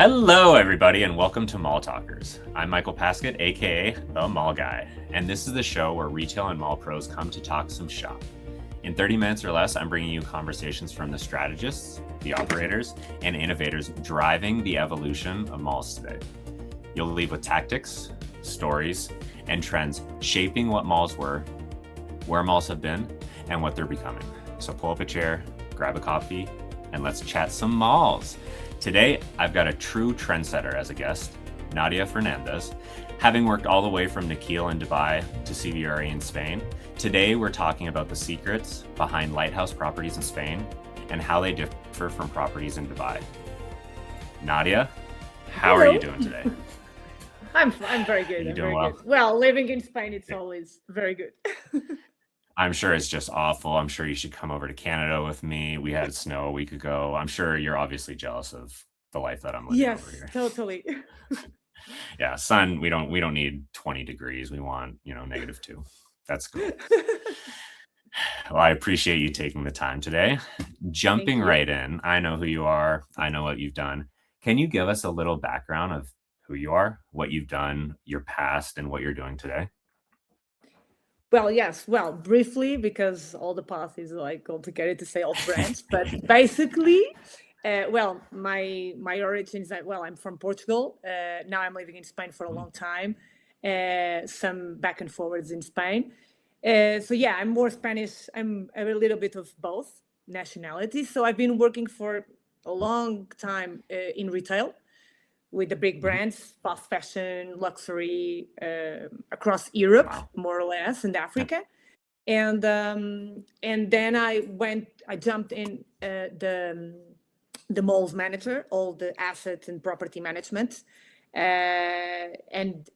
Hello, everybody, and welcome to Mall Talkers. I'm Michael Paskett, aka The Mall Guy, and this is the show where retail and mall pros come to talk some shop. In 30 minutes or less, I'm bringing you conversations from the strategists, the operators, and innovators driving the evolution of malls today. You'll leave with tactics, stories, and trends shaping what malls were, where malls have been, and what they're becoming. So pull up a chair, grab a coffee, and let's chat some malls. Today, I've got a true trendsetter as a guest, Nadia Fernandes. Having worked all the way from Nakheel in Dubai to CBRE in Spain, today we're talking about the secrets behind lighthouse properties in Spain and how they differ from properties in Dubai. Nadia, how are you doing today? I'm very good. You doing well? Good. Well, living in Spain, it's always very good. I'm sure it's just awful. I'm sure you should come over to Canada with me. We had snow a week ago. I'm sure you're obviously jealous of the life that I'm living over here. Yes, totally. Yeah, sun, we don't need 20 degrees. We want, -2. That's cool. Well, I appreciate you taking the time today. Jumping right in, I know who you are. I know what you've done. Can you give us a little background of who you are, what you've done, your past, and what you're doing today? Well, yes. Well, briefly, because all the path is like complicated to say all brands, but basically, my origins. I'm from Portugal. Now I'm living in Spain for a long time. Some back and forwards in Spain. So yeah, I'm more Spanish. I'm a little bit of both nationalities. So I've been working for a long time in retail with the big brands, fast fashion, luxury, across Europe, Wow. more or less, and Africa. And then I jumped in the malls manager, all the assets and property management, and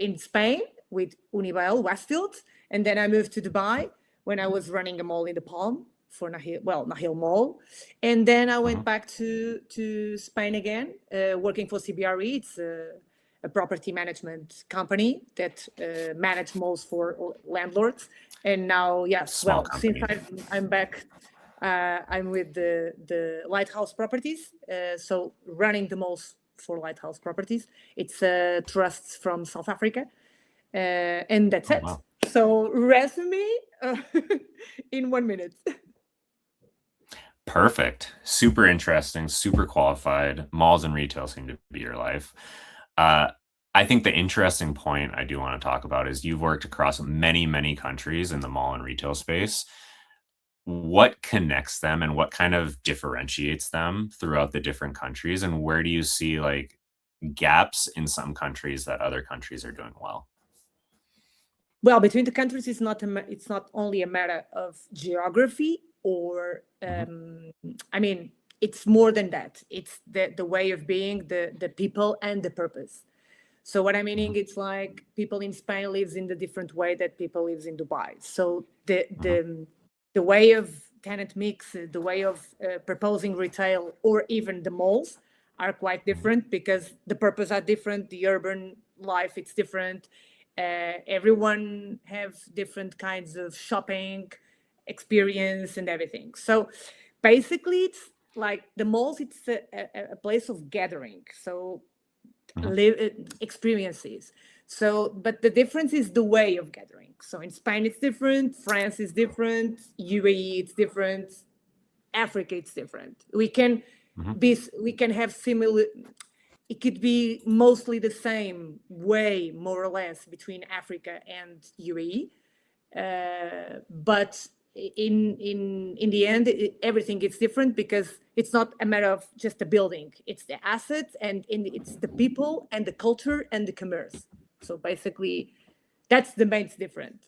in Spain with Unibail Westfield. And then I moved to Dubai when I was running a mall in the Palm for Nahil Mall. And then I went back to Spain again, working for CBRE. It's a property management company that manage malls for landlords. And now, since I'm back, I'm with the Lighthouse Properties. So running the malls for Lighthouse Properties. It's trusts from South Africa. And that's it. Wow. So resume in 1 minute. Perfect. Super interesting, super qualified. Malls and retail seem to be your life. I think the interesting point I do want to talk about is you've worked across many, many countries in the mall and retail space. What connects them and what kind of differentiates them throughout the different countries? And where do you see like gaps in some countries that other countries are doing well? Well, between the countries, it's not only a matter of geography or it's more than that. It's the way of being, the people and the purpose. So what I'm meaning, it's like people in Spain lives in the different way that people lives in Dubai. So the way of tenant mix, the way of proposing retail, or even the malls are quite different because the purpose are different. The urban life, it's different. Everyone have different kinds of shopping experience and everything. So basically, it's like the malls. It's a place of gathering. So experiences. So, but the difference is the way of gathering. So in Spain, it's different. France is different. UAE, it's different. Africa, it's different. We can have similar. It could be mostly the same way, more or less, between Africa and UAE, but in the end, everything is different because it's not a matter of just a building; it's the assets and it's the people and the culture and the commerce. So basically, that's the main difference.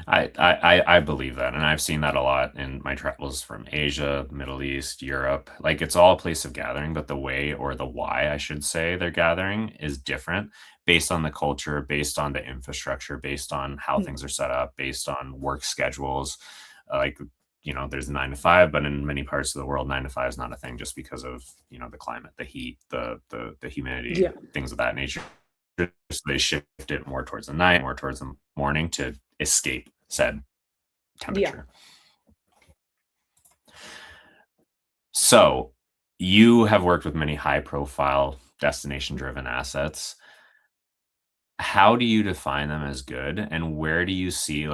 I believe that, and I've seen that a lot in my travels from Asia, Middle East, Europe. Like it's all a place of gathering, but the way or the why, I should say, they're gathering is different based on the culture, based on the infrastructure, based on how things are set up, based on work schedules. Like there's 9 to 5, but in many parts of the world, 9 to 5 is not a thing just because of the climate, the heat, the humidity, things of that nature. So they shift it more towards the night, more towards the morning to escape said temperature. So You have worked with many high-profile destination-driven assets. How do you define them as good, and where do you see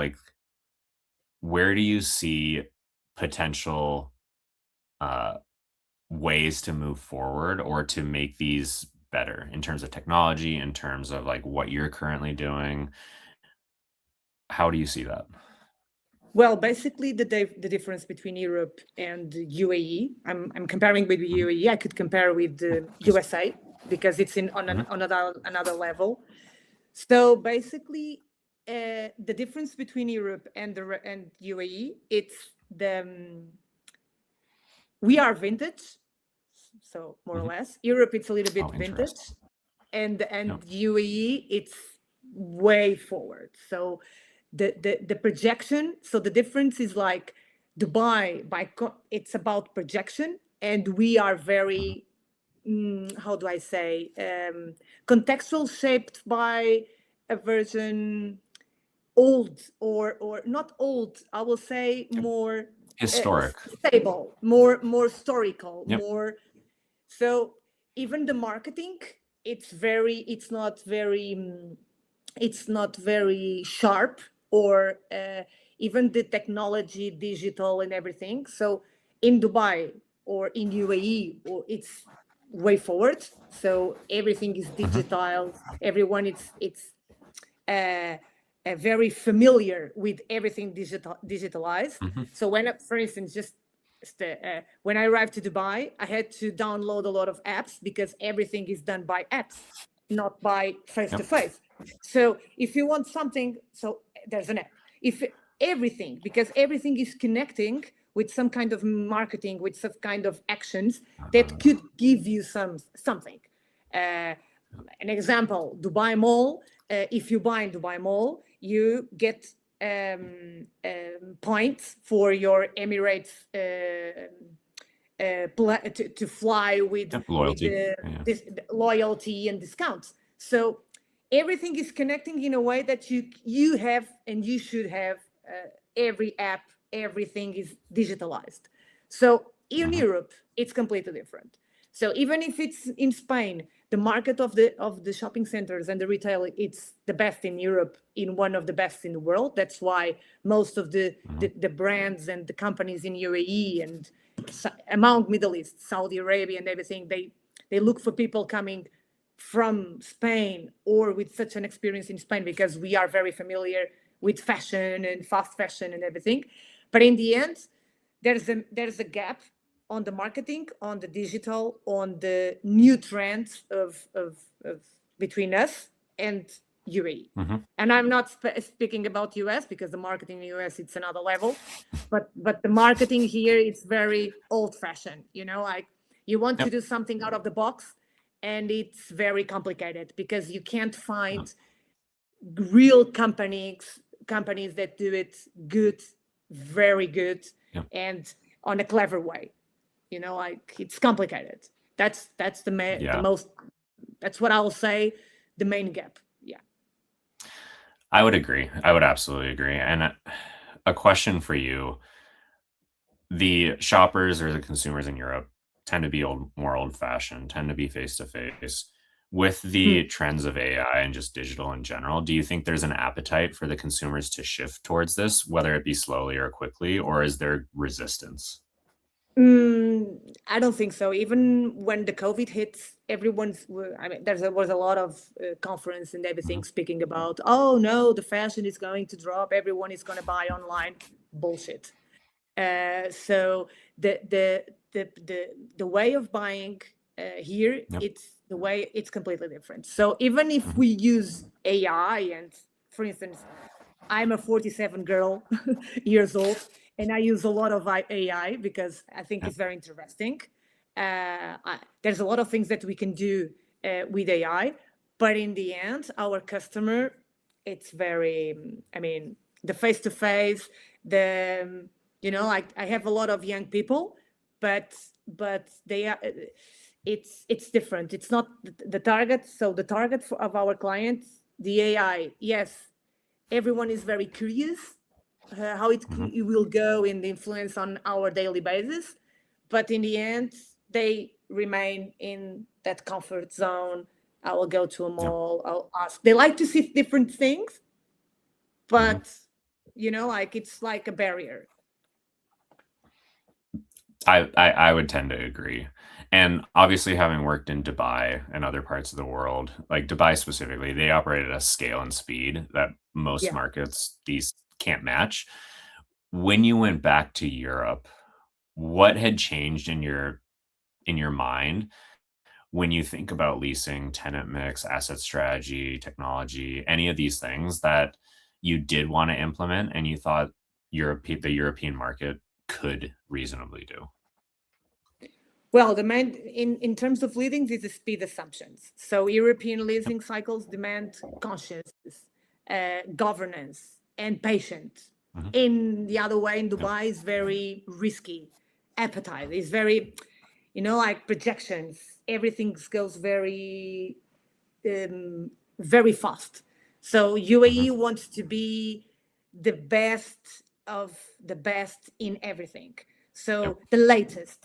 potential uh, ways to move forward or to make these better in terms of technology, in terms of like what you're currently doing? How do you see that? Well, basically, the difference between Europe and UAE, I'm comparing with the Mhm. UAE. I could compare with Yeah, the please. USA because it's Mhm. on another level. So basically, the difference between Europe and and UAE, it's we are vintage, so more or Mhm. less. Europe, it's a little bit Oh, vintage, interesting. and Yep. UAE, it's way forward. So the projection. So the difference is like Dubai. It's about projection, and we are Mhm. very how do I say contextual, shaped by a version old or not old. I will say Yep. more Historic. stable, more historical, Yep. more so even the marketing, it's not very sharp or even the technology, digital and everything. So in Dubai or in UAE, or it's way forward. So everything is Mhm. digital. Everyone, it's uh, very familiar with everything digitalized. Mhm. So for instance, just when I arrived to Dubai, I had to download a lot of apps because everything is done by apps, not by face to Yep. face. So if you want something, so there's an app. If everything, because everything is connecting with some kind of marketing, with some kind of actions that Uh, could give you something. Uh, an example, Dubai Mall. If you buy in Dubai Mall, you get points for your Emirates to fly yep. with Loyalty. Yeah. this loyalty and discounts. So everything is connecting in a way that you have and you should have every app, everything is digitalized. So in Mhm. Europe, it's completely different. So even if it's in Spain, the market of the shopping centers and the retail, it's the best in Europe, in one of the best in the world. That's why most of Mhm. the brands and the companies in UAE and among Middle East, Saudi Arabia and everything, they look for people coming from Spain or with such an experience in Spain because we are very familiar with fashion and fast fashion and everything. But in the end, there's a gap on the marketing, on the digital, on the new trends of between us and UAE. Mhm. And I'm not speaking about US because the marketing in US it's another level, but the marketing here it's very old fashioned. You know, like you want to Yep. do something out of the box, and it's very complicated because you can't Yep. find real companies that do it good, very good, Yep. and on a clever way. You know, like it's complicated. That's the Yeah. most. That's what I will say. The main gap. Yeah. I would agree. I would absolutely agree. And a question for you: the shoppers or the consumers in Europe tend to be more old-fashioned, tend to be face to face. With the Hmm. trends of AI and just digital in general, do you think there's an appetite for the consumers to shift towards this, whether it be slowly or quickly, or is there resistance? I don't think so. Even when the COVID hits, I mean, was a lot of conference and everything Mhm. speaking about, oh no, the fashion is going to drop. Everyone is going to buy online. Bullshit. So the way of buying here, Yep. it's completely different. So even if Mhm. we use AI, and for instance, I'm a 47 girl years old, and I use a lot of AI because I think Yep. it's very interesting. There's a lot of things that we can do with AI, but in the end, our customer, it's very, I mean, the face to face, the, I have a lot of young people, but they are. It's different. It's not the target. So the target of our clients, the AI, yes, everyone is very curious how Mhm. it will go and influence on our daily basis, but in the end, they remain in that comfort zone. I will go to a mall. I'll ask. They like to see different things, but like it's like a barrier. I would tend to agree. And obviously, having worked in Dubai and other parts of the world, like Dubai specifically, they operate at a scale and speed that most Yeah. markets these can't match. When you went back to Europe, what had changed in your mind when you think about leasing, tenant mix, asset strategy, technology, any of these things that you did want to implement and you thought the European market could reasonably do? Well, demand in terms of leasing, this is speed assumptions. So European leasing cycles demand conscience, governance, and patience. Mhm. In the other way, in Yep. Dubai is very risky. Appetite is very, like projections. Everything goes very fast. So UAE Mhm. wants to be the best of the best in everything. Yep. So the latest.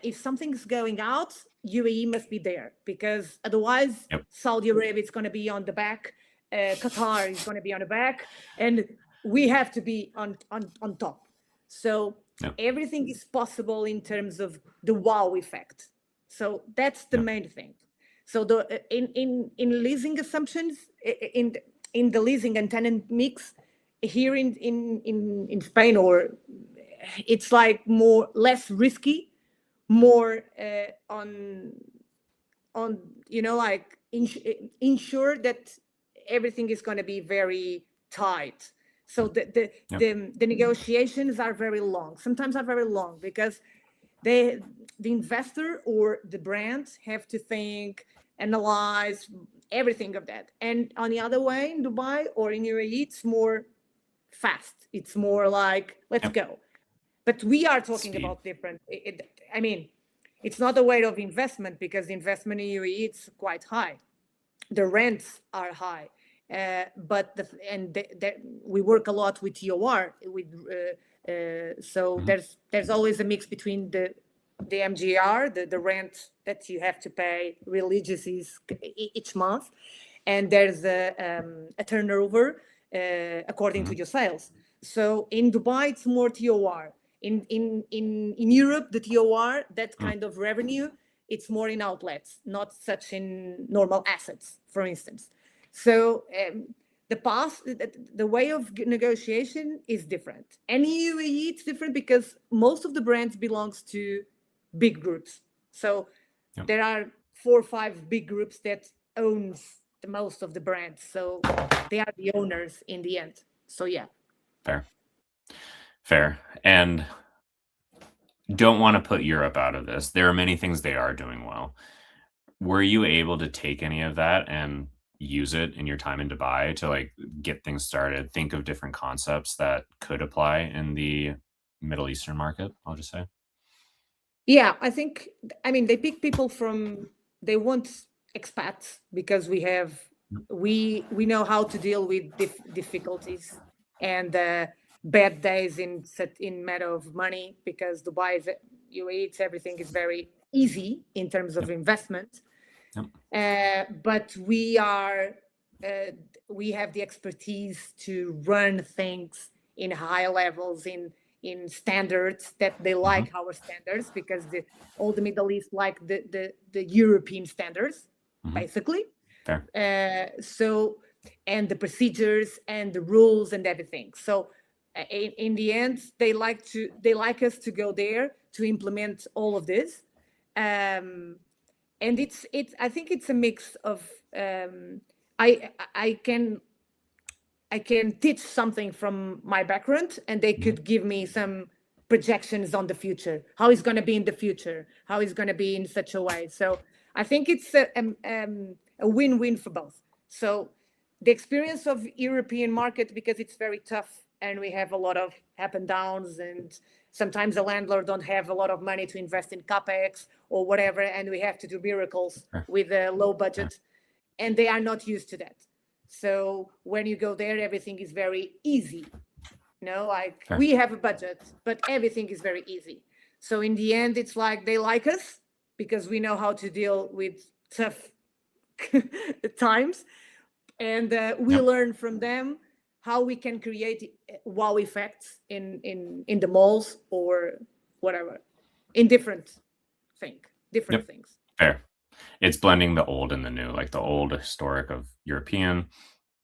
If something's going out, UAE must be there because otherwise Yep. Saudi Arabia is going to be on the back, Qatar is going to be on the back, and we have to be on top. So Yep. everything is possible in terms of the wow effect. So that's the Yep. main thing. So in leasing assumptions, in the leasing and tenant mix here in Spain, or it's like less risky, more on like ensure that everything is going to be very tight. So Yep. the negotiations are very long. Sometimes are very long because the investor or the brand have to think, analyze everything of that. And on the other way, in Dubai or in UAE, it's more fast. It's more like, let's Yep. go. But we are talking Speed. about different. I mean, it's not a way of investment because the investment in UAE it's quite high. The rents are high, but we work a lot with TOR. So Mhm. there's always a mix between the MGR, the rent that you have to pay religiously each month, and there's a turnover according to Mhm. your sales. So in Dubai, it's more TOR. In Europe, the TOR, that Mm. kind of revenue, it's more in outlets, not such in normal assets, for instance. So the way of negotiation is different. And in UAE, it's different because most of the brands belongs to big groups. So Yep. there are 4 or 5 big groups that owns the most of the brands. So they are the owners in the end. So yeah. Fair. Fair. And don't want to put Europe out of this. There are many things they are doing well. Were you able to take any of that and use it in your time in Dubai to like get things started, think of different concepts that could apply in the Middle Eastern market, I'll just say? Yeah, I mean, they pick people they want expats because we know how to deal with difficulties and bad days in matter of money because Dubai is, UAE, everything is very easy in terms of Yep. investment. Yep. But uh, we have the expertise to run things in high levels in standards that they Mhm. like our standards because all the Middle East like the European standards Mhm. basically. Fair. So and the procedures and the rules and everything. So in the end, they like us to go there to implement all of this. Um, and it's I think it's a mix of I I can I can teach something from my background and they Mhm. could give me some projections on the future, how it's going to be in the future, how it's going to be in such a way. So I think it's a win-win for both. So the experience of European market, because it's very tough and we have a lot of up and downs, and sometimes the landlord don't have a lot of money to invest in capex or whatever, and we have to do miracles Fair. with a low Fair. budget, and they are not used to that. So when you go there, everything is very easy. Like Fair. we have a budget, but everything is very easy. So in the end, it's like they like us, because we know how to deal with tough times, and we learn from them how we can create wow effects in the malls or whatever, in different things. Fair. It's blending the old and the new, like the old historic of European,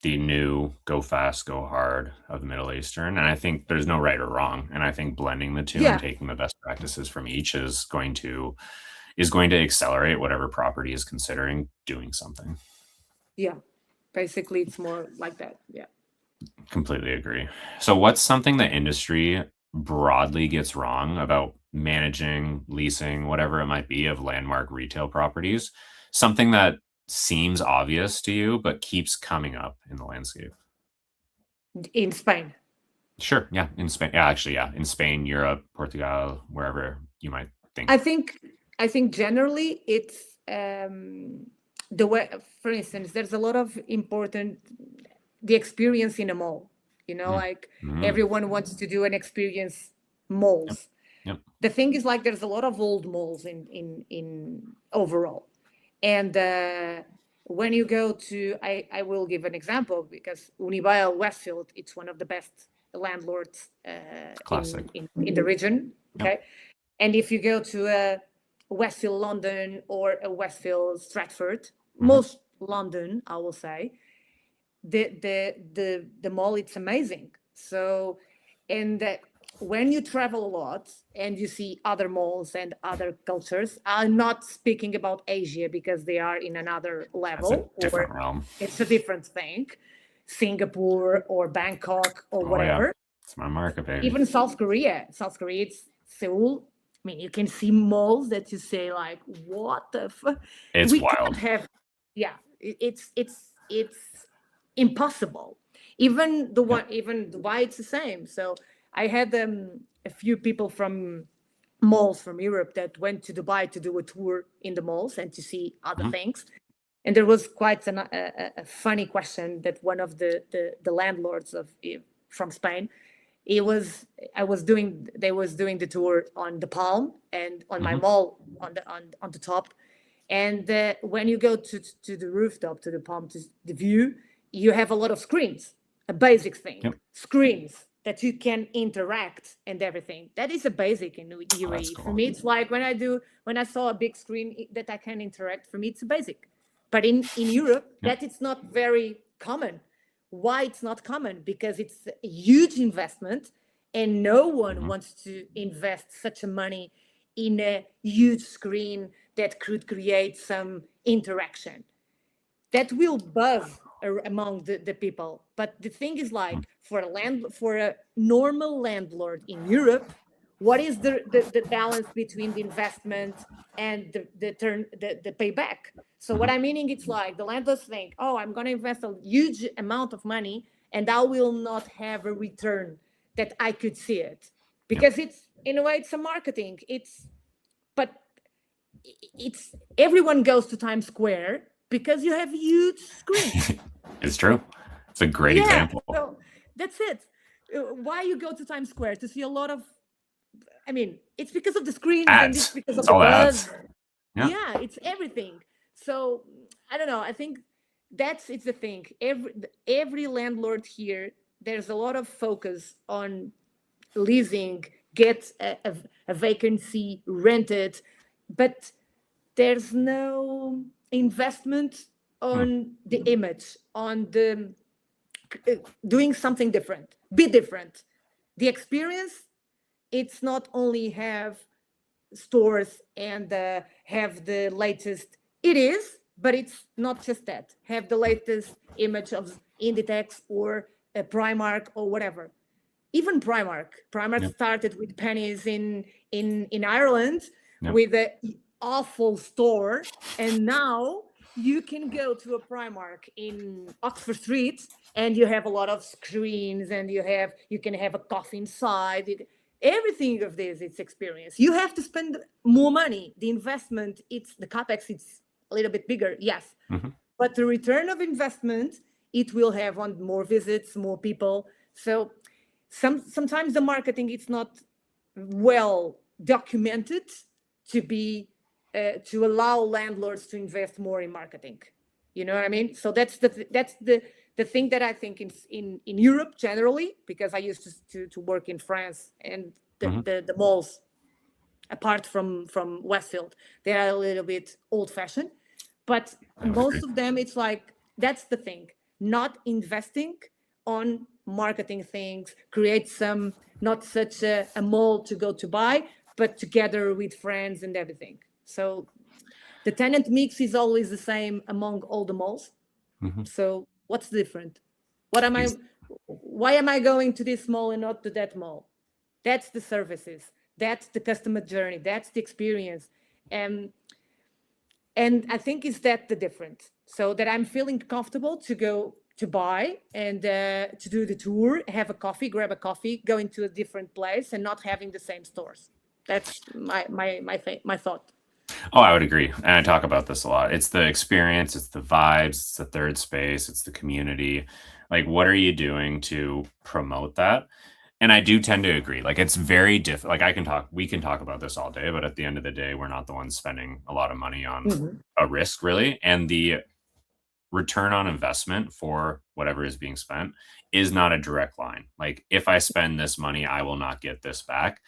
the new go fast, go hard of the Middle Eastern. And I think there's no right or wrong. And I think blending the two Yeah. and taking the best practices from each is going to accelerate whatever property is considering doing something. Yeah. Basically, it's more like that. Yeah. Completely agree. So what's something the industry broadly gets wrong about managing, leasing, whatever it might be, of landmark retail properties? Something that seems obvious to you, but keeps coming up in the landscape. In Spain. Sure. Yeah. In Spain. Yeah, actually, yeah. In Spain, Europe, Portugal, wherever you might think. I think generally it's the way, for instance, there's a lot of the experience in a mall, like everyone wants to do an experience malls. Yep. The thing is, like, there's a lot of old malls in overall. And when you go to, I will give an example, because Unibail Westfield, it's one of the best landlords in the region. Okay. Yep. And if you go to a Westfield London or a Westfield Stratford, most London, I will say, the mall, it's amazing. So, and when you travel a lot and you see other malls and other cultures, I'm not speaking about Asia because they are in another level. It's a different realm. It's a different thing. Singapore or Bangkok or whatever. Yeah. It's my market, baby. Even South Korea, it's Seoul. I mean, you can see malls that you say, like, what the fuck? It's wild. It's impossible. Even Dubai, it's the same. So I had a few people from malls from Europe that went to Dubai to do a tour in the malls and to see other things. And there was quite a funny question that one of the landlords from Spain, they was doing the tour on the Palm and on my mall on the top. And when you go to the rooftop, to the Palm, to the view, you have a lot of screens, a basic thing, screens that you can interact and everything. That is a basic in UAE. Cool. For me, it's like when I saw a big screen that I can interact, for me, it's a basic. But in Europe, that it's not very common. Why it's not common? Because it's a huge investment and no one wants to invest such a money in a huge screen that could create some interaction. That will buzz among the people. But the thing is, like, for a normal landlord in Europe, what is the balance between the investment and the payback? So what I'm meaning, it's like the landlords think, oh, I'm going to invest a huge amount of money and I will not have a return that I could see it. Because it's, in a way, it's a marketing. But everyone goes to Times Square because you have huge screens. It's true. It's a great example. So that's it. Why you go to Times Square? To see a lot of, I mean, it's because of the screens and it's because of the buzz. Yeah, it's everything. So I don't know. I think it's the thing. Every landlord here, there's a lot of focus on leasing, get a vacancy, rent it, but there's no investment on the image, on the doing something different, be different. The experience, it's not only have stores and have the latest. It is, but it's not just that. Have the latest image of Inditex or Primark or whatever. Even Primark started with pennies in Ireland with an awful store, and now you can go to a Primark in Oxford Street and you have a lot of screens and you can have a coffee inside. Everything of this, it's experience. You have to spend more money. The investment, the capex, it's a little bit bigger, yes. But the return of investment, it will have on more visits, more people. So sometimes the marketing, it's not well documented to be to allow landlords to invest more in marketing. You know what I mean? So that's the thing that I think in Europe generally, because I used to work in France, and the malls, apart from Westfield, they are a little bit old fashioned, but most of them, it's like, that's the thing, not investing on marketing things, create some, not such a mall to go to buy, but together with friends and everything. So the tenant mix is always the same among all the malls. So what's different? Why am I going to this mall and not to that mall? That's the services, that's the customer journey, that's the experience. And I think is that the difference. So that I'm feeling comfortable to go to buy and to do the tour, have a coffee, grab a coffee, go into a different place, and not having the same stores. That's my thought. Oh, I would agree. And I talk about this a lot. It's the experience, it's the vibes, it's the third space, it's the community. Like, what are you doing to promote that? And I do tend to agree. Like, it's very different. Like, we can talk about this all day, but at the end of the day, we're not the ones spending a lot of money on a risk, really. And the return on investment for whatever is being spent is not a direct line. Like, if I spend this money, I will not get this back.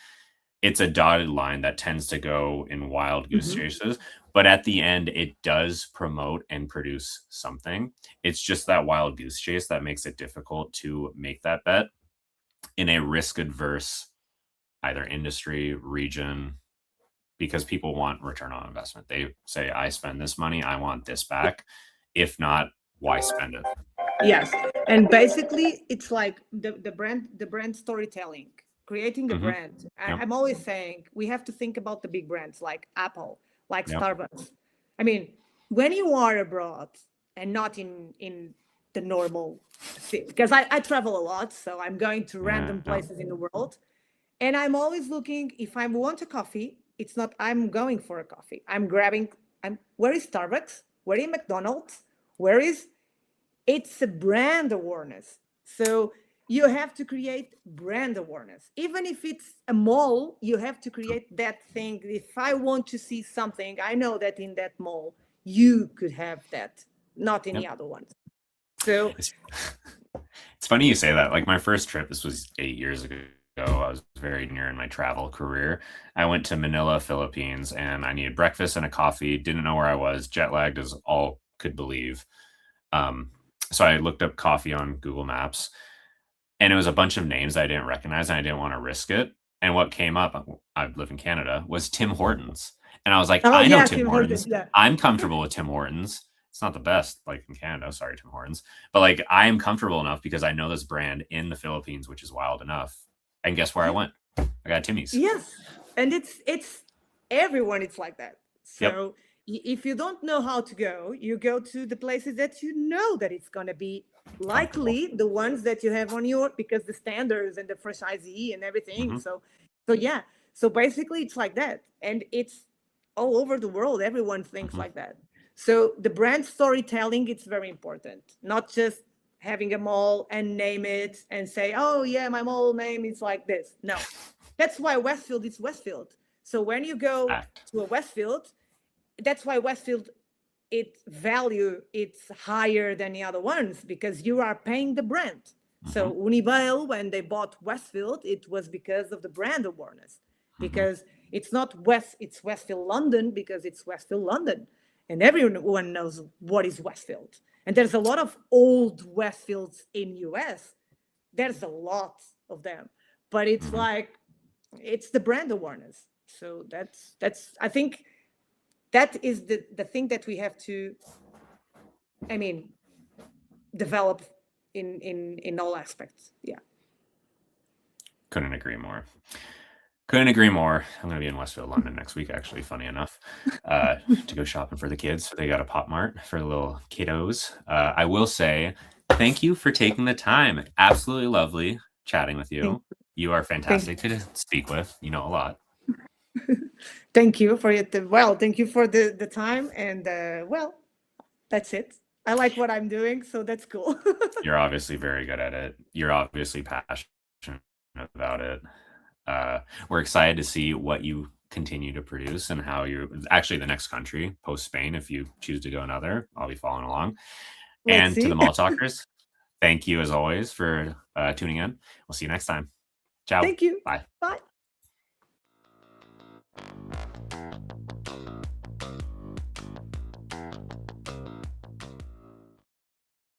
It's a dotted line that tends to go in wild goose chases, but at the end, it does promote and produce something. It's just that wild goose chase that makes it difficult to make that bet in a risk adverse either industry, region, because people want return on investment. They say, I spend this money, I want this back. If not, why spend it? Yes. And basically it's like the brand storytelling, creating a brand. I'm always saying we have to think about the big brands like Apple, like Starbucks. I mean, when you are abroad and not in the normal city, because I travel a lot, so I'm going to random places in the world, and I'm always looking, if I want a coffee, it's not I'm going for a coffee. Where is Starbucks? Where is McDonald's? It's a brand awareness. So you have to create brand awareness. Even if it's a mall, you have to create that thing. If I want to see something, I know that in that mall, you could have that, not in the other ones. So it's funny you say that. Like, my first trip, this was 8 years ago. I was very near in my travel career. I went to Manila, Philippines, and I needed breakfast and a coffee. Didn't know where I was. Jet lagged as all could believe. So I looked up coffee on Google Maps, and it was a bunch of names I didn't recognize, and I didn't want to risk it. And what came up, I live in Canada, was Tim Hortons. And I was like, I know Tim Hortons. I'm comfortable with Tim Hortons. It's not the best, like, in Canada. Sorry, Tim Hortons. But, like, I am comfortable enough because I know this brand in the Philippines, which is wild enough. And guess where I went? I got Timmy's. Yes. And it's everyone, it's like that. So if you don't know how to go, you go to the places that you know that it's going to be likely the ones that you have on your, because the standards and the franchisee and everything. So yeah. So basically it's like that. And it's all over the world. Everyone thinks like that. So the brand storytelling, it's very important. Not just having a mall and name it and say, oh yeah, my mall name is like this. No, that's why Westfield is Westfield. So when you go to a Westfield, that's why Westfield, its value, it's higher than the other ones because you are paying the brand. So Unibail, when they bought Westfield, it was because of the brand awareness, because it's not it's Westfield London because it's Westfield London, and everyone knows what is Westfield. And there's a lot of old Westfields in US. There's a lot of them, but it's like, it's the brand awareness. So that's I think that is the thing that we have to, I mean, develop in all aspects. Yeah. Couldn't agree more. Couldn't agree more. I'm going to be in Westfield, London next week, actually, funny enough, to go shopping for the kids. They got a Pop Mart for the little kiddos. I will say thank you for taking the time. Absolutely lovely chatting with you. You are fantastic to speak with. You know a lot. Thank you for it. Well, thank you for the time. And well, that's it. I like what I'm doing, so that's cool. You're obviously very good at it. You're obviously passionate about it. We're excited to see what you continue to produce and how you're actually the next country post Spain. If you choose to go another, I'll be following along. Let's And to see. the Mall Talkers, thank you as always for tuning in. We'll see you next time. Ciao. Thank you. Bye. Bye.